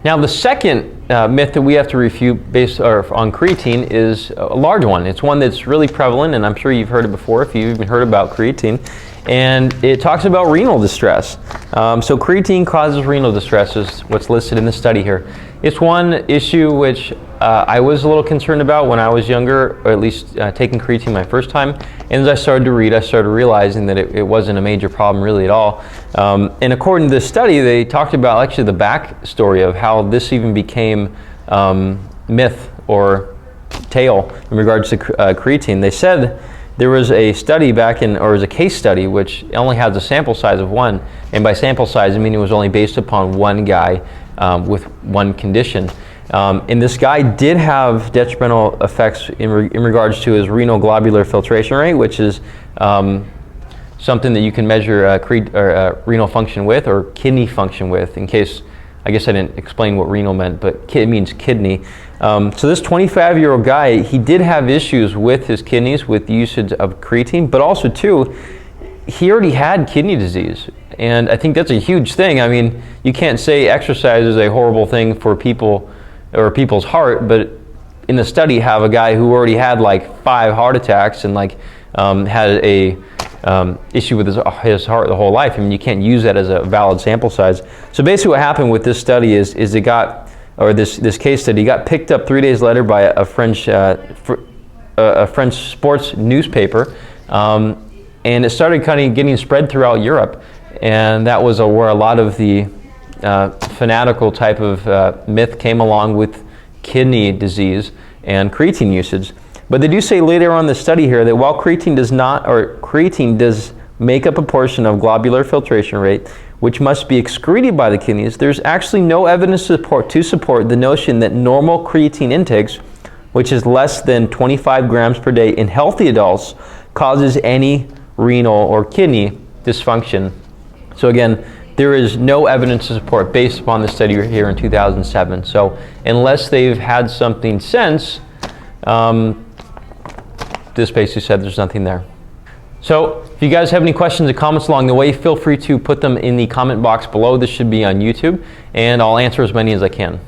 Now the second myth that we have to refute based on creatine is a large one. It's one that's really prevalent, and I'm sure you've heard it before if you've even heard about creatine. And it talks about renal distress. So creatine causes renal distress is what's listed in the study here. It's one issue which I was a little concerned about when I was younger, or at least taking creatine my first time. And as I started to read, I started realizing that it wasn't a major problem really at all. And according to this study, they talked about actually the backstory of how this even became myth or tale in regards to creatine. They said there was a study back in, or it was a case study, which only has a sample size of one. And by sample size, I mean it was only based upon one guy with one condition. And this guy did have detrimental effects in regards to his renal globular filtration rate, which is something that you can measure renal function with, or kidney function with, in case, I guess I didn't explain what renal meant, but it means kidney. So this 25-year-old guy, he did have issues with his kidneys with the usage of creatine, but also too, he already had kidney disease. And I think that's a huge thing. I mean, you can't say exercise is a horrible thing for people or people's heart, but in the study have a guy who already had like 5 heart attacks and like had a issue with his heart the whole life. I mean, you can't use that as a valid sample size. So basically what happened with this study is it got, or this case study got picked up 3 days later by a French sports newspaper, and it started kind of getting spread throughout Europe. And that was where a lot of the fanatical type of myth came along with kidney disease and creatine usage. But they do say later on in the study here that while creatine does make up a portion of globular filtration rate, which must be excreted by the kidneys, there's actually no evidence to support the notion that normal creatine intakes, which is less than 25 grams per day in healthy adults, causes any renal or kidney dysfunction. So again, there is no evidence to support based upon the study here in 2007. So unless they've had something since, this basically said there's nothing there. So if you guys have any questions or comments along the way, feel free to put them in the comment box below. This should be on YouTube, and I'll answer as many as I can.